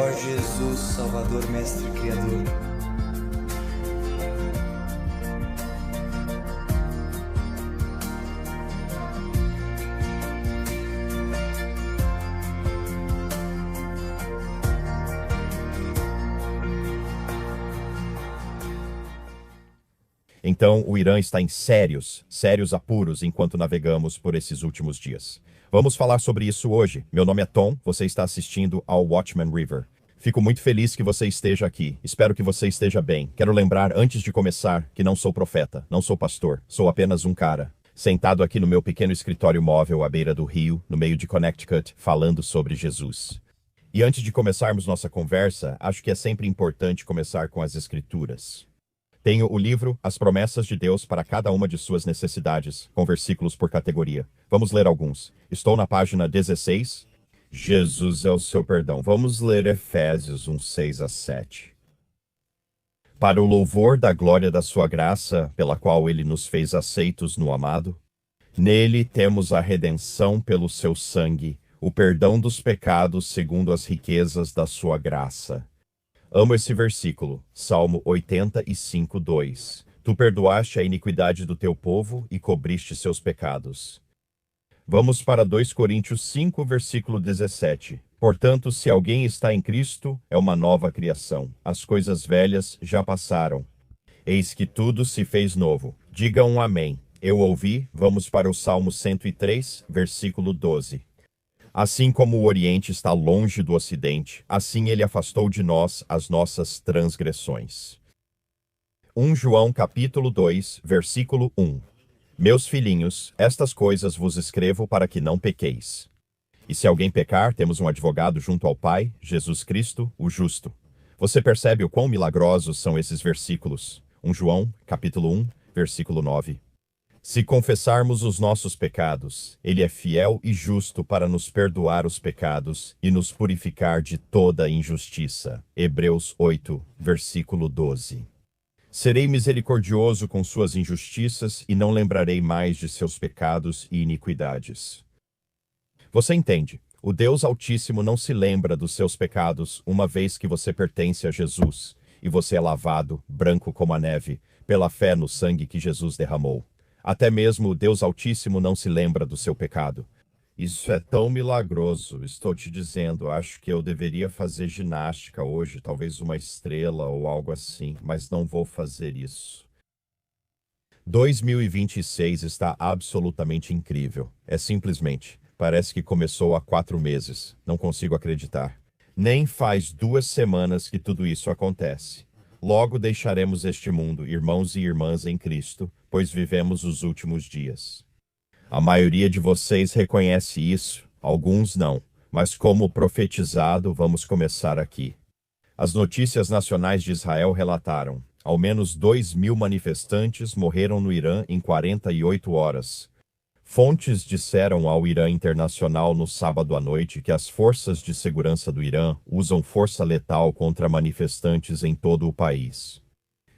Ó Jesus, Salvador, Mestre e Criador. Então, o Irã está em sérios apuros enquanto navegamos por esses últimos dias. Vamos falar sobre isso hoje. Meu nome é Tom, você está assistindo ao Watchman River. Fico muito feliz que você esteja aqui. Espero que você esteja bem. Quero lembrar, antes de começar, que não sou profeta, não sou pastor. Sou apenas um cara, sentado aqui no meu pequeno escritório móvel à beira do rio, no meio de Connecticut, falando sobre Jesus. E antes de começarmos nossa conversa, acho que é sempre importante começar com as Escrituras. Tenho o livro As Promessas de Deus para cada uma de suas necessidades, com versículos por categoria. Vamos ler alguns. Estou na página 16. Jesus é o seu perdão. Vamos ler Efésios 1, 6 a 7. Para o louvor da glória da sua graça, pela qual ele nos fez aceitos no amado, nele temos a redenção pelo seu sangue, o perdão dos pecados segundo as riquezas da sua graça. Amo esse versículo, Salmo 85, 2. Tu perdoaste a iniquidade do teu povo e cobriste seus pecados. Vamos para 2 Coríntios 5, versículo 17. Portanto, se alguém está em Cristo, é uma nova criação. As coisas velhas já passaram. Eis que tudo se fez novo. Diga um amém. Eu ouvi. Vamos para o Salmo 103, versículo 12. Assim como o Oriente está longe do Ocidente, assim ele afastou de nós as nossas transgressões. 1 João capítulo 2, versículo 1. Meus filhinhos, estas coisas vos escrevo para que não pequeis. E se alguém pecar, temos um advogado junto ao Pai, Jesus Cristo, o justo. Você percebe o quão milagrosos são esses versículos? 1 João capítulo 1, versículo 9. Se confessarmos os nossos pecados, ele é fiel e justo para nos perdoar os pecados e nos purificar de toda injustiça. Hebreus 8, versículo 12. Serei misericordioso com suas injustiças e não lembrarei mais de seus pecados e iniquidades. Você entende? O Deus Altíssimo não se lembra dos seus pecados uma vez que você pertence a Jesus e você é lavado, branco como a neve, pela fé no sangue que Jesus derramou. Até mesmo o Deus Altíssimo não se lembra do seu pecado. Isso é tão milagroso, estou te dizendo, acho que eu deveria fazer ginástica hoje, talvez uma estrela ou algo assim, mas não vou fazer isso. 2026 está absolutamente incrível. Parece que começou há 4 meses. Não consigo acreditar. Nem faz 2 semanas que tudo isso acontece. Logo deixaremos este mundo, irmãos e irmãs em Cristo, pois vivemos os últimos dias. A maioria de vocês reconhece isso, alguns não, mas como profetizado, vamos começar aqui. As notícias nacionais de Israel relataram: ao menos 2.000 manifestantes morreram no Irã em 48 horas. Fontes disseram ao Irã Internacional no sábado à noite que as forças de segurança do Irã usam força letal contra manifestantes em todo o país.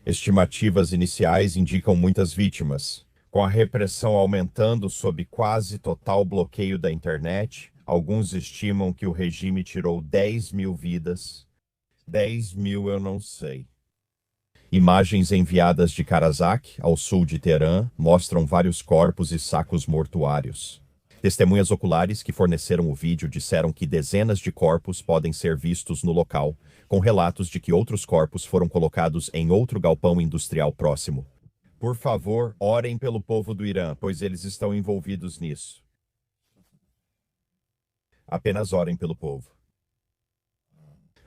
Estimativas iniciais indicam muitas vítimas. Com a repressão aumentando sob quase total bloqueio da internet, alguns estimam que o regime tirou 10.000 vidas. 10.000 eu não sei. Imagens enviadas de Karabakh, ao sul de Teherã, mostram vários corpos e sacos mortuários. Testemunhas oculares que forneceram o vídeo disseram que dezenas de corpos podem ser vistos no local, com relatos de que outros corpos foram colocados em outro galpão industrial próximo. Por favor, orem pelo povo do Irã, pois eles estão envolvidos nisso. Apenas orem pelo povo.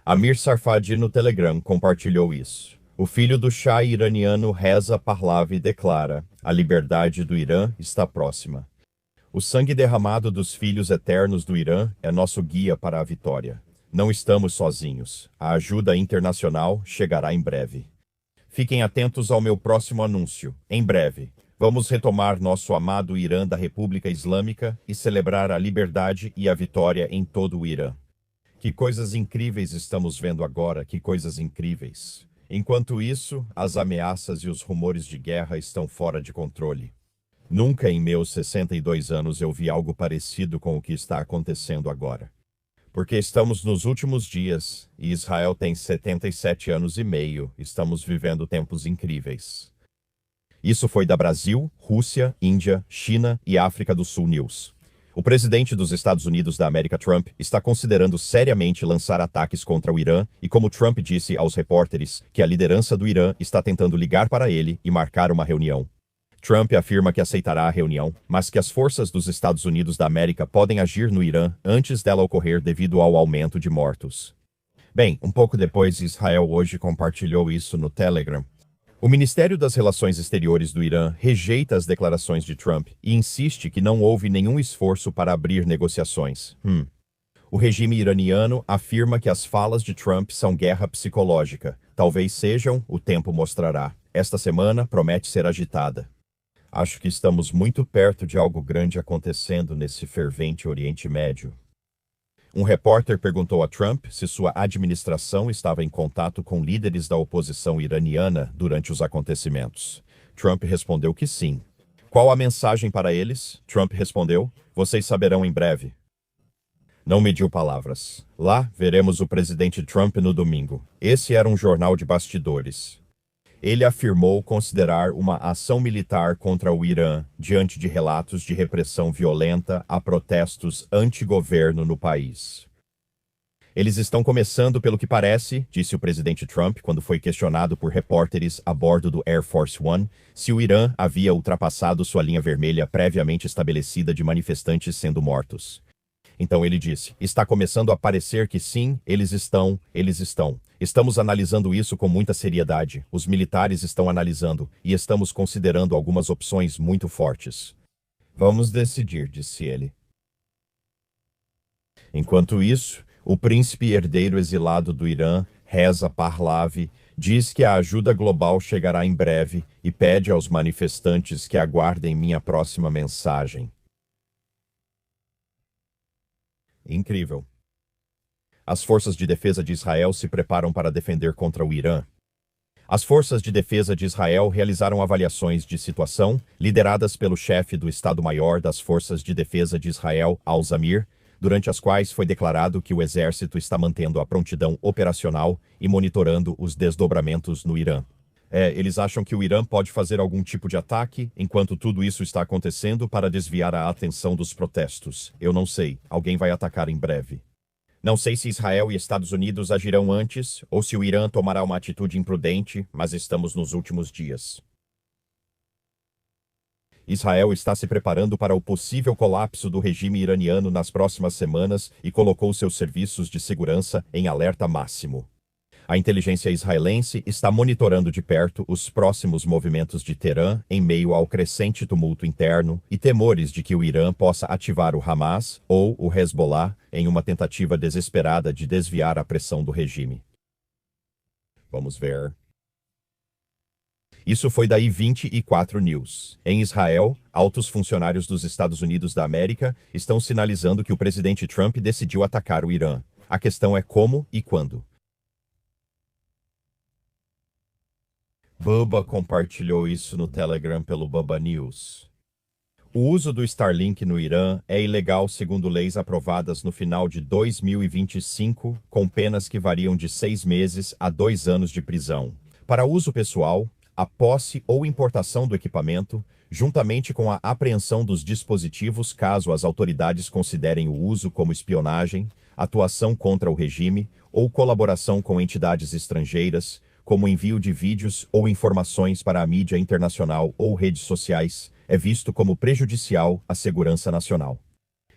Amir Sarfadi no Telegram compartilhou isso. O filho do Shah iraniano Reza Pahlavi declara: a liberdade do Irã está próxima. O sangue derramado dos filhos eternos do Irã é nosso guia para a vitória. Não estamos sozinhos. A ajuda internacional chegará em breve. Fiquem atentos ao meu próximo anúncio. Em breve, vamos retomar nosso amado Irã da República Islâmica e celebrar a liberdade e a vitória em todo o Irã. Que coisas incríveis estamos vendo agora, que coisas incríveis. Enquanto isso, as ameaças e os rumores de guerra estão fora de controle. Nunca em meus 62 anos eu vi algo parecido com o que está acontecendo agora. Porque estamos nos últimos dias e Israel tem 77 anos e meio. Estamos vivendo tempos incríveis. Isso foi da Brasil, Rússia, Índia, China e África do Sul News. O presidente dos Estados Unidos da América, Trump, está considerando seriamente lançar ataques contra o Irã e, como Trump disse aos repórteres, que a liderança do Irã está tentando ligar para ele e marcar uma reunião. Trump afirma que aceitará a reunião, mas que as forças dos Estados Unidos da América podem agir no Irã antes dela ocorrer devido ao aumento de mortos. Bem, um pouco depois, Israel hoje compartilhou isso no Telegram. O Ministério das Relações Exteriores do Irã rejeita as declarações de Trump e insiste que não houve nenhum esforço para abrir negociações. O regime iraniano afirma que as falas de Trump são guerra psicológica. Talvez sejam, o tempo mostrará. Esta semana promete ser agitada. Acho que estamos muito perto de algo grande acontecendo nesse fervente Oriente Médio. Um repórter perguntou a Trump se sua administração estava em contato com líderes da oposição iraniana durante os acontecimentos. Trump respondeu que sim. Qual a mensagem para eles? Trump respondeu: vocês saberão em breve. Não mediu palavras. Lá, veremos o presidente Trump no domingo. Esse era um jornal de bastidores. Ele afirmou considerar uma ação militar contra o Irã diante de relatos de repressão violenta a protestos anti-governo no país. Eles estão começando pelo que parece, disse o presidente Trump quando foi questionado por repórteres a bordo do Air Force One se o Irã havia ultrapassado sua linha vermelha previamente estabelecida de manifestantes sendo mortos. Então ele disse: está começando a parecer que sim, eles estão. Estamos analisando isso com muita seriedade. Os militares estão analisando e estamos considerando algumas opções muito fortes. Vamos decidir, disse ele. Enquanto isso, o príncipe herdeiro exilado do Irã, Reza Pahlavi, diz que a ajuda global chegará em breve e pede aos manifestantes que aguardem minha próxima mensagem. Incrível. As forças de defesa de Israel se preparam para defender contra o Irã. As forças de defesa de Israel realizaram avaliações de situação, lideradas pelo chefe do Estado-Maior das Forças de Defesa de Israel, Al-Zamir, durante as quais foi declarado que o exército está mantendo a prontidão operacional e monitorando os desdobramentos no Irã. Eles acham que o Irã pode fazer algum tipo de ataque enquanto tudo isso está acontecendo para desviar a atenção dos protestos. Eu não sei. Alguém vai atacar em breve. Não sei se Israel e Estados Unidos agirão antes ou se o Irã tomará uma atitude imprudente, mas estamos nos últimos dias. Israel está se preparando para o possível colapso do regime iraniano nas próximas semanas e colocou seus serviços de segurança em alerta máximo. A inteligência israelense está monitorando de perto os próximos movimentos de Teherã em meio ao crescente tumulto interno e temores de que o Irã possa ativar o Hamas ou o Hezbollah em uma tentativa desesperada de desviar a pressão do regime. Vamos ver. Isso foi da I24 News. Em Israel, altos funcionários dos Estados Unidos da América estão sinalizando que o presidente Trump decidiu atacar o Irã. A questão é como e quando. Bubba compartilhou isso no Telegram pelo Bubba News. O uso do Starlink no Irã é ilegal segundo leis aprovadas no final de 2025, com penas que variam de 6 meses a 2 anos de prisão. Para uso pessoal, a posse ou importação do equipamento, juntamente com a apreensão dos dispositivos caso as autoridades considerem o uso como espionagem, atuação contra o regime ou colaboração com entidades estrangeiras, como envio de vídeos ou informações para a mídia internacional ou redes sociais, é visto como prejudicial à segurança nacional.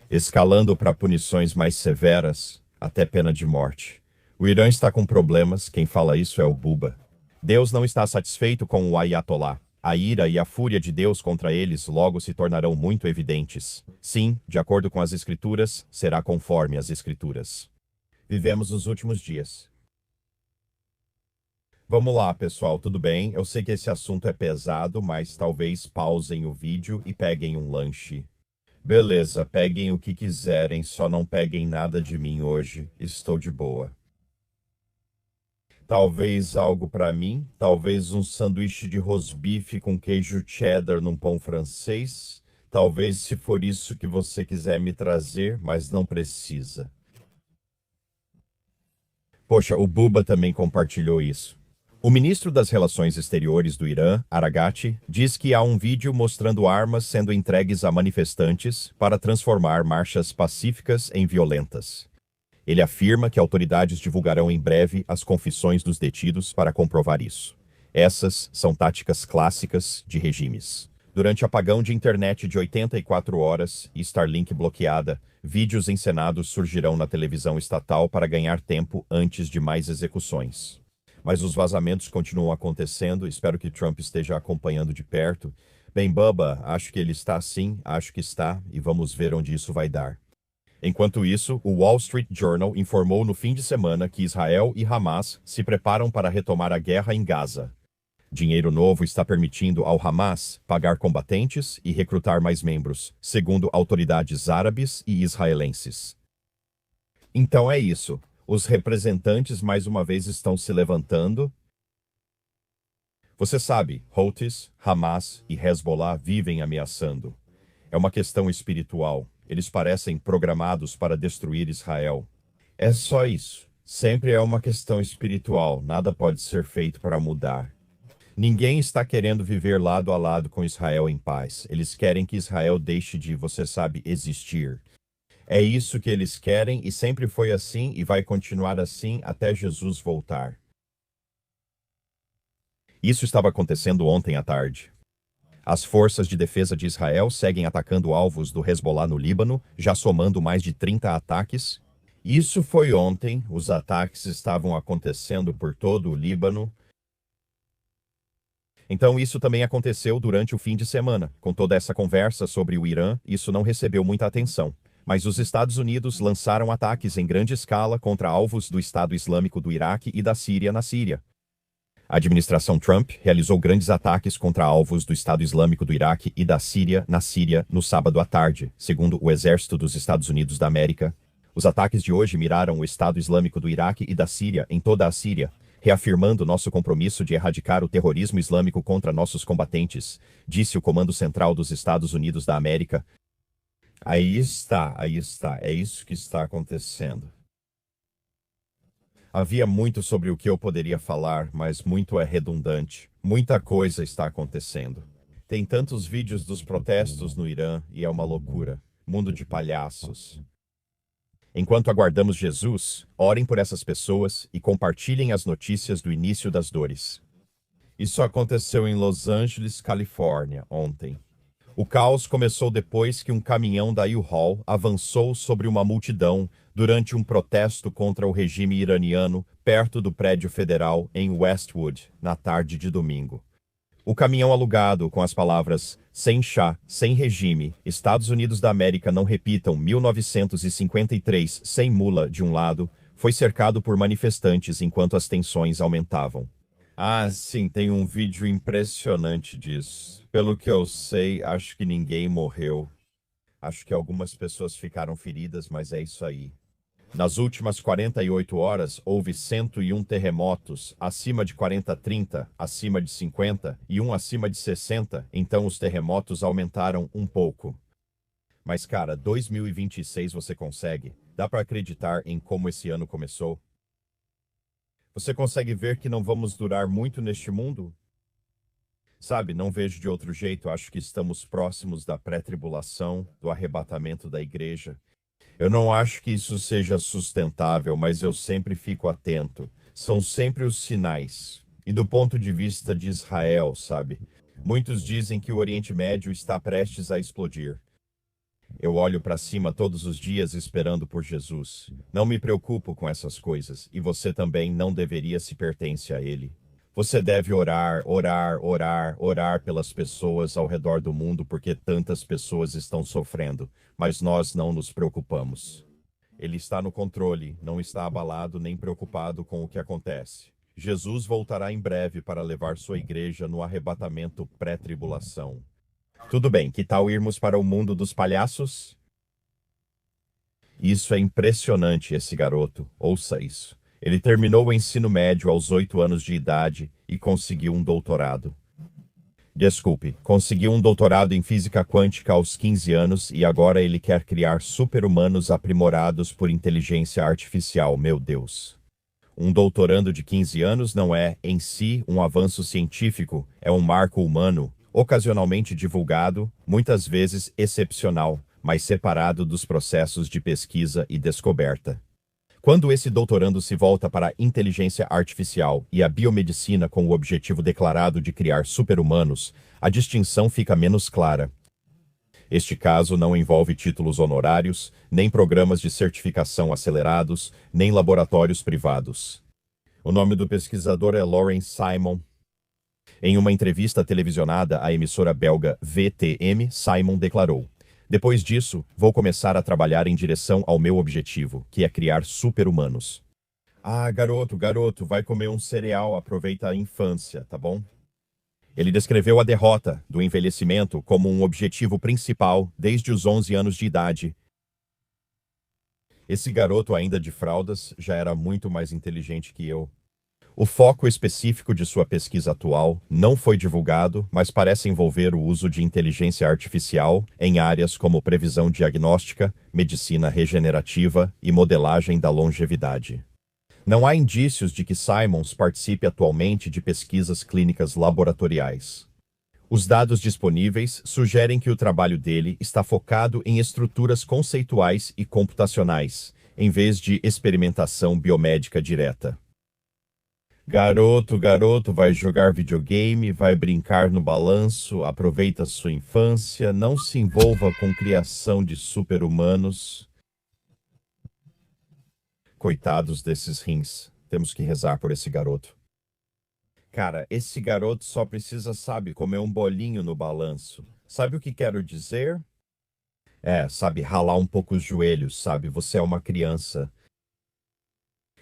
Escalando para punições mais severas, até pena de morte. O Irã está com problemas, quem fala isso é o Bubba. Deus não está satisfeito com o Ayatollah. A ira e a fúria de Deus contra eles logo se tornarão muito evidentes. Sim, de acordo com as Escrituras, será conforme as Escrituras. Vivemos os últimos dias. Vamos lá, pessoal, tudo bem? Eu sei que esse assunto é pesado, mas talvez pausem o vídeo e peguem um lanche. Beleza, peguem o que quiserem, só não peguem nada de mim hoje. Estou de boa. Talvez algo para mim, talvez um sanduíche de rosbife com queijo cheddar num pão francês. Talvez se for isso que você quiser me trazer, mas não precisa. Poxa, o Buba também compartilhou isso. O ministro das Relações Exteriores do Irã, Aragati, diz que há um vídeo mostrando armas sendo entregues a manifestantes para transformar marchas pacíficas em violentas. Ele afirma que autoridades divulgarão em breve as confissões dos detidos para comprovar isso. Essas são táticas clássicas de regimes. Durante apagão de internet de 84 horas e Starlink bloqueada, vídeos encenados surgirão na televisão estatal para ganhar tempo antes de mais execuções. Mas os vazamentos continuam acontecendo, espero que Trump esteja acompanhando de perto. Bem, Bubba, acho que ele está sim, acho que está, e vamos ver onde isso vai dar. Enquanto isso, o Wall Street Journal informou no fim de semana que Israel e Hamas se preparam para retomar a guerra em Gaza. Dinheiro novo está permitindo ao Hamas pagar combatentes e recrutar mais membros, segundo autoridades árabes e israelenses. Então é isso. Os representantes mais uma vez estão se levantando. Você sabe, Houthis, Hamas e Hezbollah vivem ameaçando. É uma questão espiritual. Eles parecem programados para destruir Israel. É só isso. Sempre é uma questão espiritual. Nada pode ser feito para mudar. Ninguém está querendo viver lado a lado com Israel em paz. Eles querem que Israel deixe de, você sabe, existir. É isso que eles querem e sempre foi assim e vai continuar assim até Jesus voltar. Isso estava acontecendo ontem à tarde. As forças de defesa de Israel seguem atacando alvos do Hezbollah no Líbano, já somando mais de 30 ataques. Isso foi ontem, os ataques estavam acontecendo por todo o Líbano. Então isso também aconteceu durante o fim de semana. Com toda essa conversa sobre o Irã, isso não recebeu muita atenção. Mas os Estados Unidos lançaram ataques em grande escala contra alvos do Estado Islâmico do Iraque e da Síria na Síria. A administração Trump realizou grandes ataques contra alvos do Estado Islâmico do Iraque e da Síria na Síria no sábado à tarde, segundo o Exército dos Estados Unidos da América. Os ataques de hoje miraram o Estado Islâmico do Iraque e da Síria em toda a Síria, reafirmando nosso compromisso de erradicar o terrorismo islâmico contra nossos combatentes, disse o Comando Central dos Estados Unidos da América. Aí está, é isso que está acontecendo. Havia muito sobre o que eu poderia falar, mas muito é redundante. Muita coisa está acontecendo. Tem tantos vídeos dos protestos no Irã e é uma loucura. Mundo de palhaços. Enquanto aguardamos Jesus, orem por essas pessoas e compartilhem as notícias do início das dores. Isso aconteceu em Los Angeles, Califórnia, ontem. O caos começou depois que um caminhão da U-Haul avançou sobre uma multidão durante um protesto contra o regime iraniano perto do prédio federal em Westwood, na tarde de domingo. O caminhão alugado com as palavras "sem chá, sem regime, Estados Unidos da América não repitam 1953 sem mula" de um lado, foi cercado por manifestantes enquanto as tensões aumentavam. Ah, sim, tem um vídeo impressionante disso. Pelo que eu sei, acho que ninguém morreu. Acho que algumas pessoas ficaram feridas, mas é isso aí. Nas últimas 48 horas, houve 101 terremotos, acima de 40-30, acima de 50 e um acima de 60, então os terremotos aumentaram um pouco. Mas, cara, 2026 você consegue. Dá para acreditar em como esse ano começou? Você consegue ver que não vamos durar muito neste mundo? Sabe, não vejo de outro jeito, acho que estamos próximos da pré-tribulação, do arrebatamento da igreja. Eu não acho que isso seja sustentável, mas eu sempre fico atento. São sempre os sinais. E do ponto de vista de Israel, sabe? Muitos dizem que o Oriente Médio está prestes a explodir. Eu olho para cima todos os dias esperando por Jesus. Não me preocupo com essas coisas, e você também não deveria se pertence a ele. Você deve orar, orar, orar, orar pelas pessoas ao redor do mundo porque tantas pessoas estão sofrendo, mas nós não nos preocupamos. Ele está no controle, não está abalado nem preocupado com o que acontece. Jesus voltará em breve para levar sua igreja no arrebatamento pré-tribulação. Tudo bem, que tal irmos para o mundo dos palhaços? Isso é impressionante, esse garoto. Ouça isso. Ele terminou o ensino médio aos 8 anos de idade e conseguiu um doutorado. Desculpe, conseguiu um doutorado em física quântica aos 15 anos e agora ele quer criar super-humanos aprimorados por inteligência artificial, meu Deus. Um doutorando de 15 anos não é, em si, um avanço científico, é um marco humano, ocasionalmente divulgado, muitas vezes excepcional, mas separado dos processos de pesquisa e descoberta. Quando esse doutorando se volta para a inteligência artificial e a biomedicina com o objetivo declarado de criar super-humanos, a distinção fica menos clara. Este caso não envolve títulos honorários, nem programas de certificação acelerados, nem laboratórios privados. O nome do pesquisador é Lawrence Simon. Em uma entrevista televisionada à emissora belga VTM, Simon declarou: "Depois disso, vou começar a trabalhar em direção ao meu objetivo, que é criar super-humanos." Ah, garoto, vai comer um cereal, aproveita a infância, tá bom? Ele descreveu a derrota do envelhecimento como um objetivo principal desde os 11 anos de idade. Esse garoto, ainda de fraldas, já era muito mais inteligente que eu. O foco específico de sua pesquisa atual não foi divulgado, mas parece envolver o uso de inteligência artificial em áreas como previsão diagnóstica, medicina regenerativa e modelagem da longevidade. Não há indícios de que Simons participe atualmente de pesquisas clínicas laboratoriais. Os dados disponíveis sugerem que o trabalho dele está focado em estruturas conceituais e computacionais, em vez de experimentação biomédica direta. Garoto, vai jogar videogame, vai brincar no balanço, aproveita sua infância, não se envolva com criação de super-humanos. Coitados desses rins. Temos que rezar por esse garoto. Cara, esse garoto só precisa, sabe, comer um bolinho no balanço. Sabe o que quero dizer? Sabe, ralar um pouco os joelhos, sabe? Você é uma criança.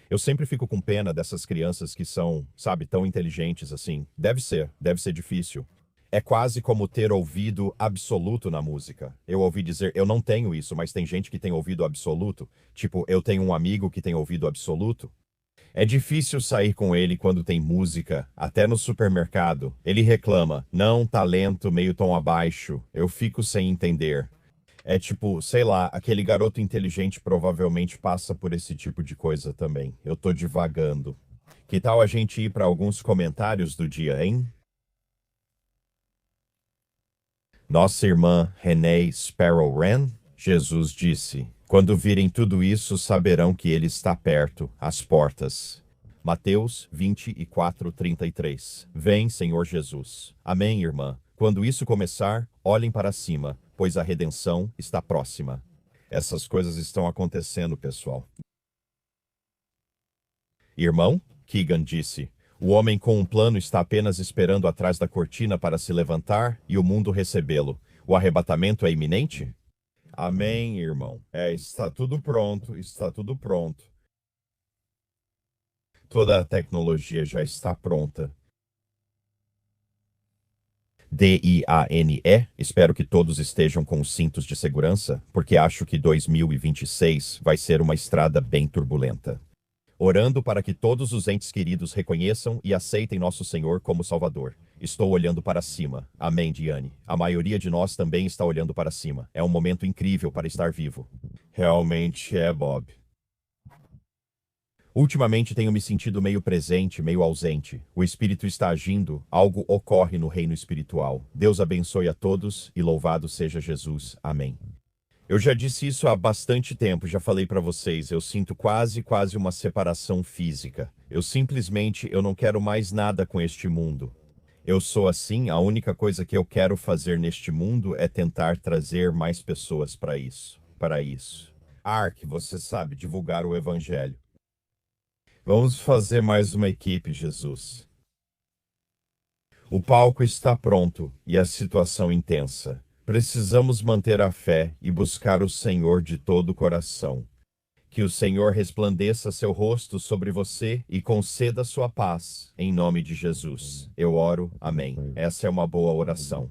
Eu sempre fico com pena dessas crianças que são, sabe, tão inteligentes assim. Deve ser difícil. É quase como ter ouvido absoluto na música. Eu ouvi dizer, eu não tenho isso, mas tem gente que tem ouvido absoluto. Tipo, eu tenho um amigo que tem ouvido absoluto. É difícil sair com ele quando tem música, até no supermercado. Ele reclama, não, tá lento, meio tom abaixo. Eu fico sem entender. É tipo, sei lá, aquele garoto inteligente provavelmente passa por esse tipo de coisa também. Eu tô divagando. Que tal a gente ir para alguns comentários do dia, hein? Nossa irmã Renee Sparrow Wren, Jesus disse: "Quando virem tudo isso, saberão que ele está perto, às portas." Mateus 24:33. Vem, Senhor Jesus. Amém, irmã. Quando isso começar, olhem para cima, pois a redenção está próxima. Essas coisas estão acontecendo, pessoal. Irmão, Keegan disse, o homem com um plano está apenas esperando atrás da cortina para se levantar e o mundo recebê-lo. O arrebatamento é iminente? Amém, irmão. Está tudo pronto, está tudo pronto. Toda a tecnologia já está pronta. DIANE, espero que todos estejam com os cintos de segurança, porque acho que 2026 vai ser uma estrada bem turbulenta. Orando para que todos os entes queridos reconheçam e aceitem nosso Senhor como Salvador. Estou olhando para cima. Amém, Diane. A maioria de nós também está olhando para cima. É um momento incrível para estar vivo. Realmente é, Bob. Ultimamente tenho me sentido meio presente, meio ausente. O Espírito está agindo, algo ocorre no reino espiritual. Deus abençoe a todos e louvado seja Jesus. Amém. Eu já disse isso há bastante tempo, já falei para vocês, eu sinto quase uma separação física. Eu não quero mais nada com este mundo. Eu sou assim, a única coisa que eu quero fazer neste mundo é tentar trazer mais pessoas para isso. Você sabe, divulgar o evangelho. Vamos fazer mais uma equipe, Jesus. O palco está pronto e a situação intensa. Precisamos manter a fé e buscar o Senhor de todo o coração. Que o Senhor resplandeça seu rosto sobre você e conceda sua paz, em nome de Jesus. Eu oro, amém. Essa é uma boa oração.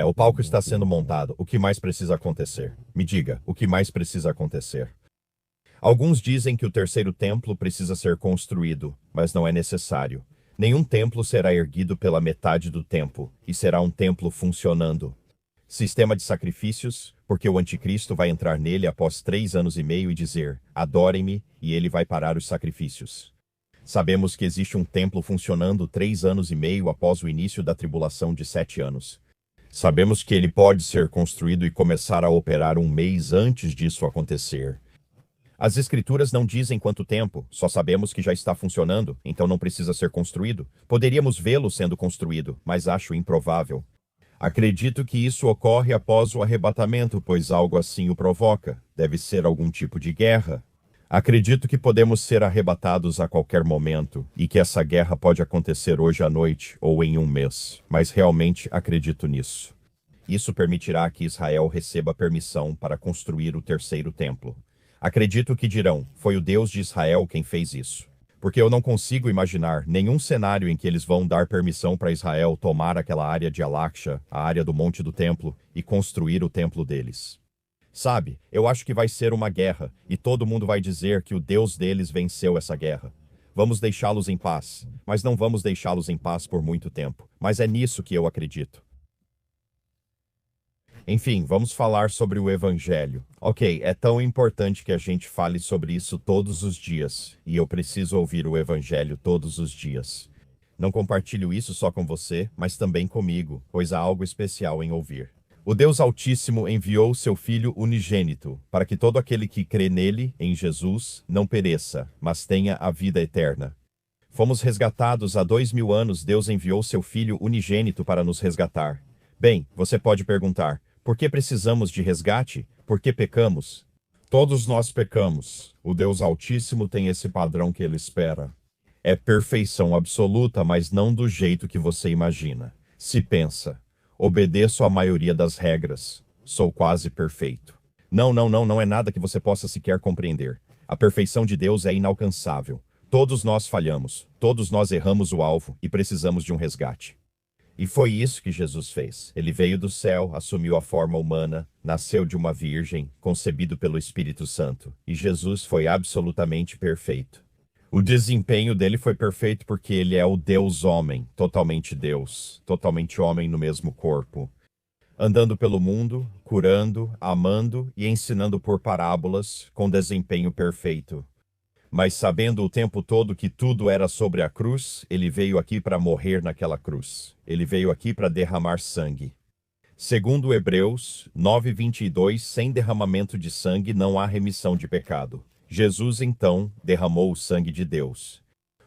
O palco está sendo montado. O que mais precisa acontecer? Me diga, o que mais precisa acontecer? Alguns dizem que o terceiro templo precisa ser construído, mas não é necessário. Nenhum templo será erguido pela metade do tempo, e será um templo funcionando. Sistema de sacrifícios, porque o anticristo vai entrar nele após 3 anos e meio e dizer, adorem-me, e ele vai parar os sacrifícios. Sabemos que existe um templo funcionando 3 anos e meio após o início da tribulação de 7 anos. Sabemos que ele pode ser construído e começar a operar um mês antes disso acontecer. As escrituras não dizem quanto tempo, só sabemos que já está funcionando, então não precisa ser construído. Poderíamos vê-lo sendo construído, mas acho improvável. Acredito que isso ocorre após o arrebatamento, pois algo assim o provoca. Deve ser algum tipo de guerra. Acredito que podemos ser arrebatados a qualquer momento e que essa guerra pode acontecer hoje à noite ou em um mês, mas realmente acredito nisso. Isso permitirá que Israel receba permissão para construir o terceiro templo. Acredito que dirão, foi o Deus de Israel quem fez isso. Porque eu não consigo imaginar nenhum cenário em que eles vão dar permissão para Israel tomar aquela área de Al-Aqsa, a área do Monte do Templo, e construir o templo deles. Sabe, eu acho que vai ser uma guerra, e todo mundo vai dizer que o Deus deles venceu essa guerra. Vamos deixá-los em paz, mas não vamos deixá-los em paz por muito tempo. Mas é nisso que eu acredito. Enfim, vamos falar sobre o Evangelho. Ok, é tão importante que a gente fale sobre isso todos os dias, e eu preciso ouvir o Evangelho todos os dias. Não compartilho isso só com você, mas também comigo, pois há algo especial em ouvir. O Deus Altíssimo enviou seu Filho unigênito, para que todo aquele que crê nele, em Jesus, não pereça, mas tenha a vida eterna. Fomos resgatados há 2000 anos, Deus enviou seu Filho unigênito para nos resgatar. Bem, você pode perguntar, por que precisamos de resgate? Por que pecamos? Todos nós pecamos. O Deus Altíssimo tem esse padrão que ele espera. É perfeição absoluta, mas não do jeito que você imagina. Se pensa, obedeço a maioria das regras. Sou quase perfeito. Não é nada que você possa sequer compreender. A perfeição de Deus é inalcançável. Todos nós falhamos, todos nós erramos o alvo e precisamos de um resgate. E foi isso que Jesus fez. Ele veio do céu, assumiu a forma humana, nasceu de uma virgem, concebido pelo Espírito Santo. E Jesus foi absolutamente perfeito. O desempenho dele foi perfeito porque ele é o Deus-homem, totalmente Deus, totalmente homem no mesmo corpo. Andando pelo mundo, curando, amando e ensinando por parábolas, com desempenho perfeito. Mas sabendo o tempo todo que tudo era sobre a cruz, ele veio aqui para morrer naquela cruz. Ele veio aqui para derramar sangue. Segundo Hebreus 9:22, sem derramamento de sangue não há remissão de pecado. Jesus, então, derramou o sangue de Deus.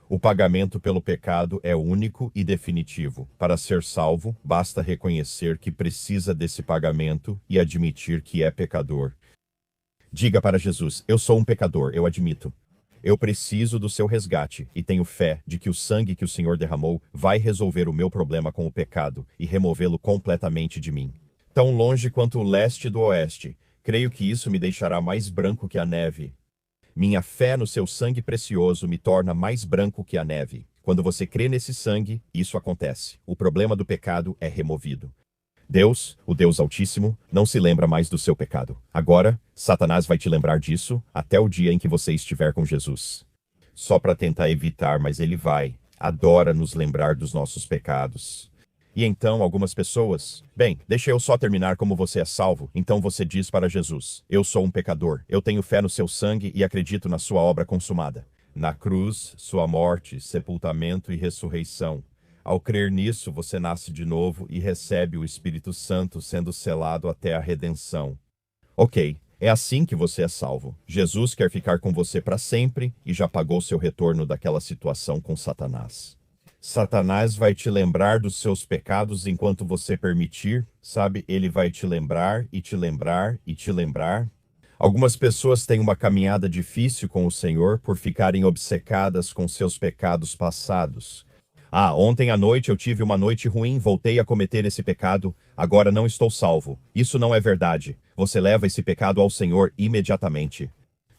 O pagamento pelo pecado é único e definitivo. Para ser salvo, basta reconhecer que precisa desse pagamento e admitir que é pecador. Diga para Jesus, eu sou um pecador, eu admito. Eu preciso do seu resgate e tenho fé de que o sangue que o Senhor derramou vai resolver o meu problema com o pecado e removê-lo completamente de mim. Tão longe quanto o leste do oeste, creio que isso me deixará mais branco que a neve. Minha fé no seu sangue precioso me torna mais branco que a neve. Quando você crê nesse sangue, isso acontece. O problema do pecado é removido. Deus, o Deus Altíssimo, não se lembra mais do seu pecado. Agora, Satanás vai te lembrar disso até o dia em que você estiver com Jesus. Só para tentar evitar, mas ele vai. Adora nos lembrar dos nossos pecados. E então, algumas pessoas... Bem, deixa eu só terminar como você é salvo. Então você diz para Jesus, eu sou um pecador, eu tenho fé no seu sangue e acredito na sua obra consumada. Na cruz, sua morte, sepultamento e ressurreição. Ao crer nisso, você nasce de novo e recebe o Espírito Santo sendo selado até a redenção. Ok, é assim que você é salvo. Jesus quer ficar com você para sempre e já pagou seu retorno daquela situação com Satanás. Satanás vai te lembrar dos seus pecados enquanto você permitir, sabe? Ele vai te lembrar e te lembrar e te lembrar. Algumas pessoas têm uma caminhada difícil com o Senhor por ficarem obcecadas com seus pecados passados. Ontem à noite eu tive uma noite ruim, voltei a cometer esse pecado, agora não estou salvo. Isso não é verdade. Você leva esse pecado ao Senhor imediatamente.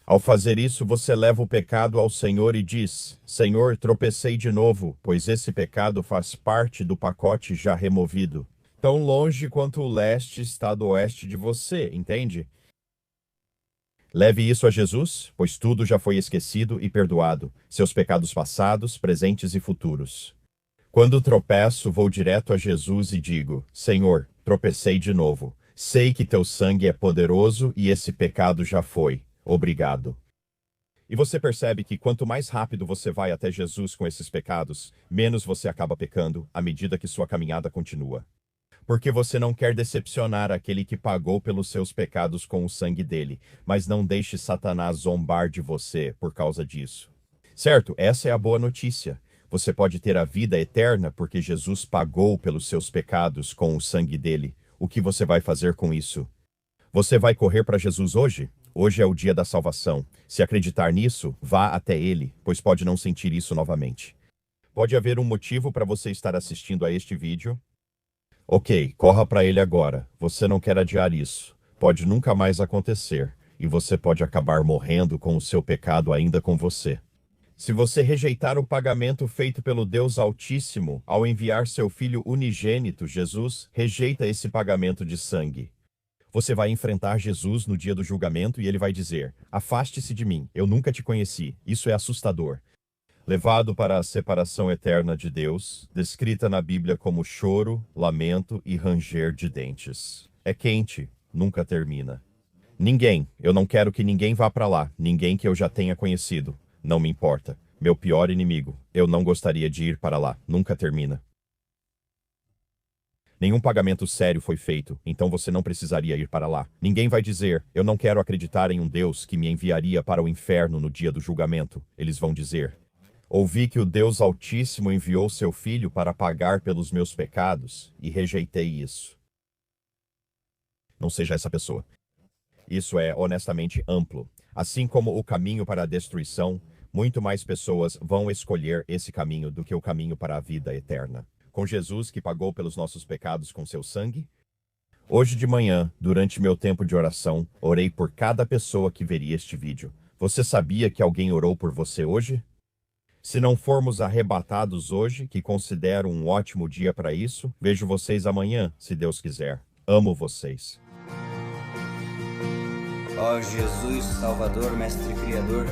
Ao fazer isso, você leva o pecado ao Senhor e diz, Senhor, tropecei de novo, pois esse pecado faz parte do pacote já removido. Tão longe quanto o leste está do oeste de você, entende? Leve isso a Jesus, pois tudo já foi esquecido e perdoado, seus pecados passados, presentes e futuros. Quando tropeço, vou direto a Jesus e digo, Senhor, tropecei de novo. Sei que teu sangue é poderoso e esse pecado já foi. Obrigado. E você percebe que quanto mais rápido você vai até Jesus com esses pecados, menos você acaba pecando à medida que sua caminhada continua. Porque você não quer decepcionar aquele que pagou pelos seus pecados com o sangue dele, mas não deixe Satanás zombar de você por causa disso. Certo, essa é a boa notícia. Você pode ter a vida eterna porque Jesus pagou pelos seus pecados com o sangue dele. O que você vai fazer com isso? Você vai correr para Jesus hoje? Hoje é o dia da salvação. Se acreditar nisso, vá até ele, pois pode não sentir isso novamente. Pode haver um motivo para você estar assistindo a este vídeo? Ok, corra para ele agora. Você não quer adiar isso. Pode nunca mais acontecer, e você pode acabar morrendo com o seu pecado ainda com você. Se você rejeitar o pagamento feito pelo Deus Altíssimo ao enviar seu Filho unigênito, Jesus, rejeita esse pagamento de sangue. Você vai enfrentar Jesus no dia do julgamento e ele vai dizer: afaste-se de mim, eu nunca te conheci. Isso é assustador. Levado para a separação eterna de Deus, descrita na Bíblia como choro, lamento e ranger de dentes. É quente, nunca termina. Eu não quero que ninguém vá para lá, ninguém que eu já tenha conhecido. Não me importa. Meu pior inimigo, eu não gostaria de ir para lá, nunca termina. Nenhum pagamento sério foi feito, então você não precisaria ir para lá. Ninguém vai dizer: eu não quero acreditar em um Deus que me enviaria para o inferno no dia do julgamento. Eles vão dizer: ouvi que o Deus Altíssimo enviou seu Filho para pagar pelos meus pecados e rejeitei isso. Não seja essa pessoa. Isso é honestamente amplo. Assim como o caminho para a destruição, muito mais pessoas vão escolher esse caminho do que o caminho para a vida eterna. Com Jesus que pagou pelos nossos pecados com seu sangue? Hoje de manhã, durante meu tempo de oração, orei por cada pessoa que veria este vídeo. Você sabia que alguém orou por você hoje? Se não formos arrebatados hoje, que considero um ótimo dia para isso, vejo vocês amanhã, se Deus quiser. Amo vocês. Ó Jesus, Salvador, Mestre Criador,